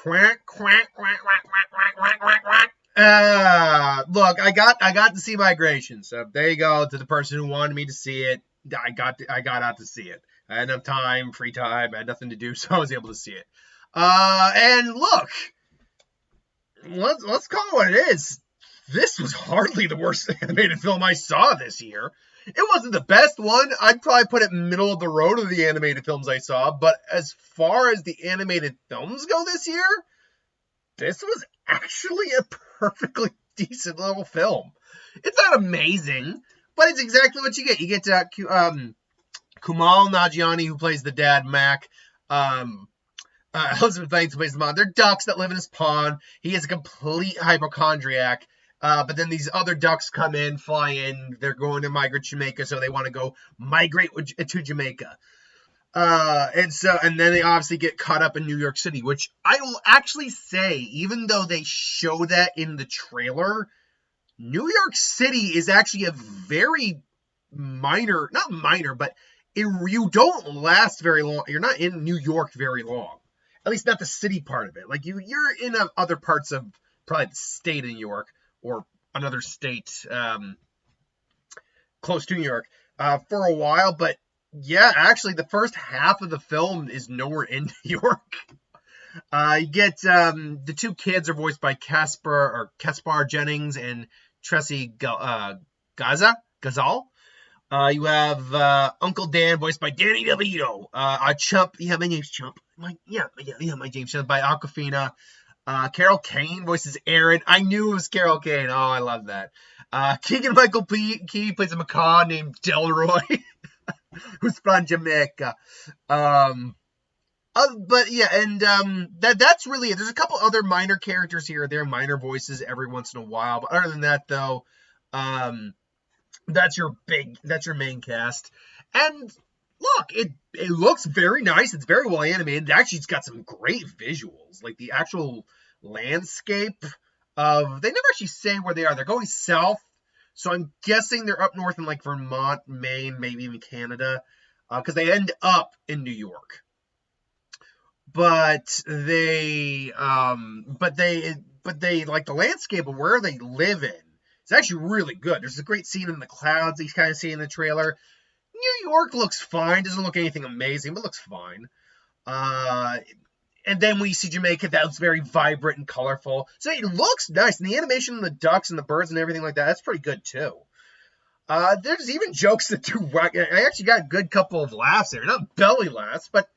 Quack, quack, quack, quack, quack, quack, quack, quack, quack. Look, I got to see Migration, so there you go. To the person who wanted me to see it, I got out to see it. I had enough time, free time, I had nothing to do, so I was able to see it. And look, let's call it what it is. This was hardly the worst animated film I saw this year. It wasn't the best one. I'd probably put it middle of the road of the animated films I saw. But as far as the animated films go this year, this was actually a perfectly decent little film. It's not amazing, but it's exactly what you get. You get Kumail Nanjiani, who plays the dad, Mac. Elizabeth Banks, who plays the mom. They're ducks that live in his pond. He is a complete hypochondriac. But then these other ducks come in, fly in. They're going to migrate to Jamaica, so they want to go migrate to Jamaica. And then they obviously get caught up in New York City, which I will actually say, even though they show that in the trailer, New York City is actually a very minor, not minor, but you don't last very long. You're not in New York very long. At least not the city part of it. Like you're in other parts of probably the state of New York or another state close to New York for a while. But yeah, actually the first half of the film is nowhere in New York. You get the two kids are voiced by Caspar Jennings and Tracy Gazal. You have Uncle Dan, voiced by Danny DeVito. Chump. Yeah, my name's Chump. My name's Chump by Awkwafina. Carol Kane voices Aaron. I knew it was Carol Kane. Oh, I love that. Keegan-Michael Key plays a macaw named Delroy, who's from Jamaica. But yeah, and that's really it. There's a couple other minor characters here. They're minor voices every once in a while. But other than that, though, that's your main cast. And look, it looks very nice. It's very well animated. Actually, it's got some great visuals. Like the actual landscape of, they never actually say where they are. They're going south. So I'm guessing they're up north in like Vermont, Maine, maybe even Canada. Because they end up in New York. But they like the landscape of where they live in. It's actually really good. There's a great scene in the clouds you kind of see in the trailer. New York looks fine. Doesn't look anything amazing, but looks fine. And then we see Jamaica. That's very vibrant and colorful. So it looks nice. And the animation of the ducks and the birds and everything like that, that's pretty good too. There's even jokes that do... I actually got a good couple of laughs there. Not belly laughs, but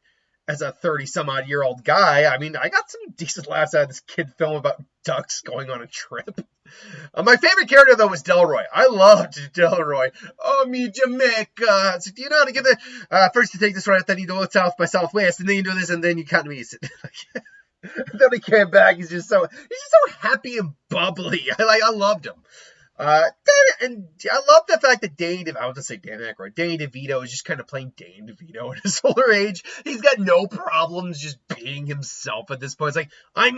as a 30-some-odd-year-old guy, I mean, I got some decent laughs out of this kid film about ducks going on a trip. My favorite character, though, was Delroy. I loved Delroy. Oh, me Jamaica. So, do you know how to get the... first you take this right, then you go south by southwest, and then you do this, and then you can't miss it. Then he came back. He's just so happy and bubbly. I loved him. And I love the fact that Danny DeVito is just kind of playing Danny DeVito at his older age. He's got no problems just being himself at this point. It's like, I'm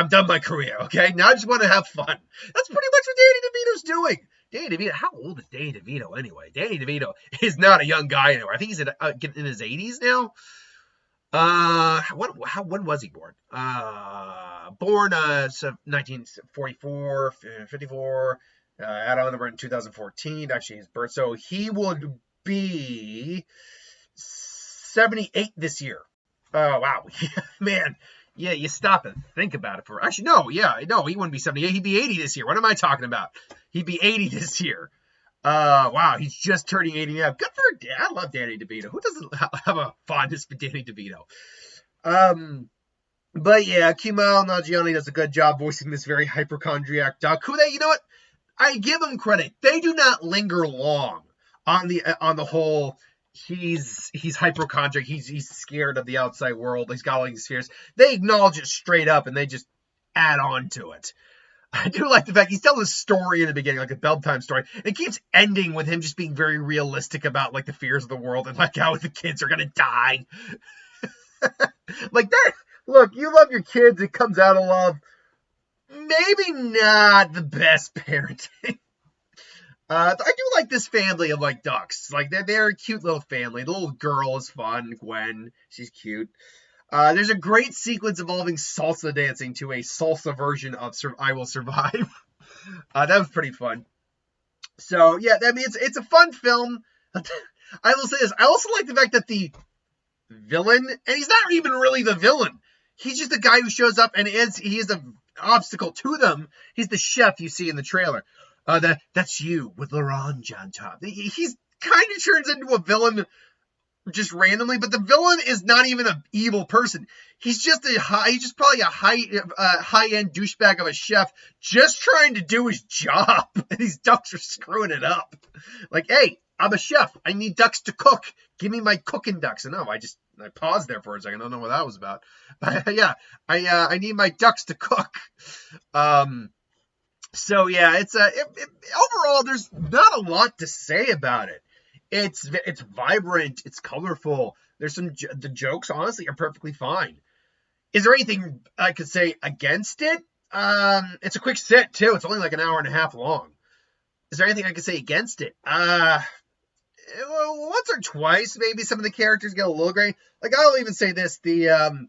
done my career, okay? Now I just want to have fun. That's pretty much what Danny DeVito's doing. Danny DeVito, how old is Danny DeVito anyway? Danny DeVito is not a young guy anymore. I think he's in his 80s now. When was he born? Born 1944, 54. I don't remember in 2014, actually his birth. So he would be 78 this year. Oh, wow. Man, yeah, you stop and think about it for... Actually, no, he wouldn't be 78. He'd be 80 this year. What am I talking about? He'd be 80 this year. Wow, he's just turning 80 now. Good for Dad. I love Danny DeVito. Who doesn't have a fondness for Danny DeVito? But yeah, Kumail Nanjiani does a good job voicing this very hypochondriac duck. You know what? I give him credit. They do not linger long on the whole. He's hypochondriac. He's scared of the outside world. He's got all these fears. They acknowledge it straight up and they just add on to it. I do like the fact he's telling a story in the beginning, like a bedtime story. It keeps ending with him just being very realistic about like the fears of the world and like how the kids are gonna die. Like that. Look, you love your kids. It comes out of love. Maybe not the best parenting. I do like this family of like ducks. Like they're a cute little family. The little girl is fun, Gwen. She's cute. There's a great sequence involving salsa dancing to a salsa version of I Will Survive. That was pretty fun. So yeah, I mean it's a fun film. I will say this. I also like the fact that the villain, and he's not even really the villain. He's just the guy who shows up and he is an obstacle to them. He's the chef you see in the trailer. That's you with l'orange on top. He's kind of turns into a villain just randomly, but the villain is not even an evil person. He's just probably a high-end douchebag of a chef just trying to do his job. And these ducks are screwing it up. Like, hey, I'm a chef. I need ducks to cook. Give me my cooking ducks. And no, I paused there for a second. I don't know what that was about. But yeah, I need my ducks to cook. So yeah, overall, there's not a lot to say about it. It's vibrant. It's colorful. The jokes, honestly, are perfectly fine. Is there anything I could say against it? It's a quick sit too. It's only like an hour and a half long. Is there anything I could say against it? Once or twice, maybe some of the characters get a little gray. Like, I'll even say this: the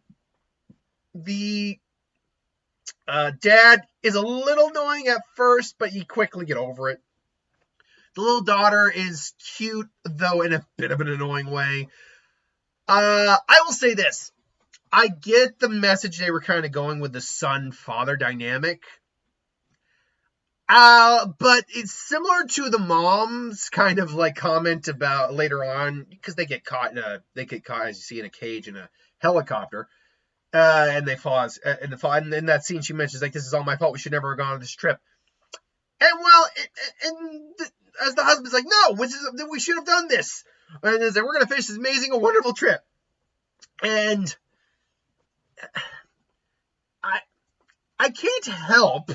dad is a little annoying at first, but you quickly get over it. The little daughter is cute, though in a bit of an annoying way. I will say this. I get the message they were kind of going with the son-father dynamic. But it's similar to the mom's kind of like comment about later on, because they get caught, as you see, in a cage in a helicopter. And they fall, and in that scene she mentions, like, this is all my fault. We should never have gone on this trip. And as the husband's like, no, we should have done this. And they say, we're going to finish this amazing and wonderful trip. And I can't help,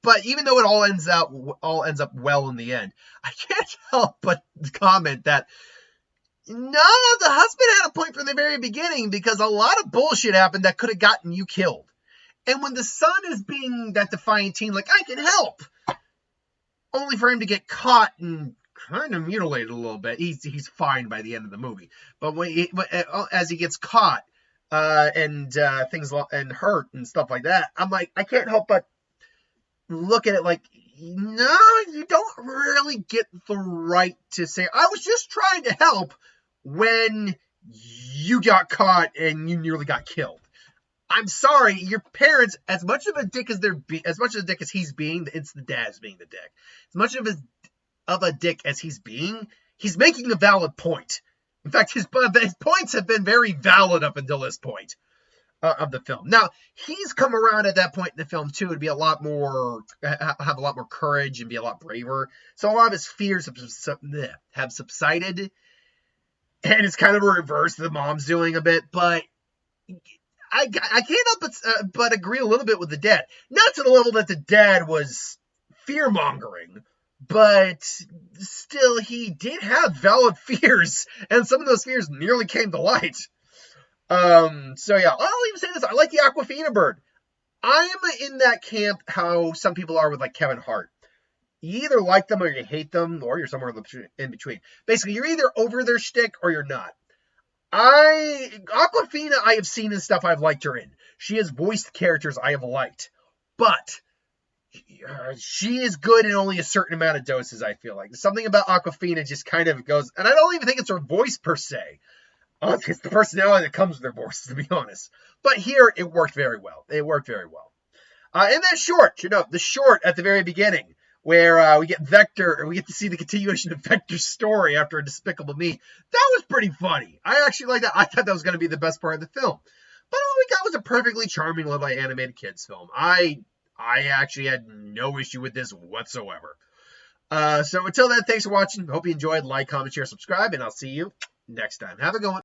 but even though it all ends up well in the end, I can't help but comment that no, the husband had a point from the very beginning, because a lot of bullshit happened that could have gotten you killed. And when the son is being that defiant teen, like, I can help, only for him to get caught and kind of mutilated a little bit. He's fine by the end of the movie, but as he gets caught and things and hurt and stuff like that, I'm like, I can't help but look at it like, no, you don't really get the right to say, I was just trying to help, when you got caught and you nearly got killed. I'm sorry, your parents, as much of a dick as he's being, it's the dad's being the dick. As much of a dick as he's being, he's making a valid point. In fact, his points have been very valid up until this point of the film. Now, he's come around at that point in the film too to be have a lot more courage and be a lot braver. So a lot of his fears have subsided, and it's kind of a reverse the mom's doing a bit. But I can't help but agree a little bit with the dad. Not to the level that the dad was fear-mongering, but still, he did have valid fears, and some of those fears nearly came to light. So yeah, I'll even say this. I like the Aquafina bird. I'm in that camp how some people are with, like, Kevin Hart. You either like them or you hate them, or you're somewhere in between. Basically, you're either over their shtick or you're not. Aquafina, I have seen in stuff I've liked her in. She has voiced characters I have liked. But she is good in only a certain amount of doses, I feel like. Something about Aquafina just kind of goes, and I don't even think it's her voice per se. It's the personality that comes with their voices, to be honest. But here, it worked very well. And that short, the short at the very beginning, where we get to see the continuation of Vector's story after A Despicable Me. That was pretty funny. I actually liked that. I thought that was going to be the best part of the film. But all we got was a perfectly charming lovely animated kids film. I actually had no issue with this whatsoever. So until then, thanks for watching. Hope you enjoyed. Like, comment, share, subscribe, and I'll see you next time. Have a good one.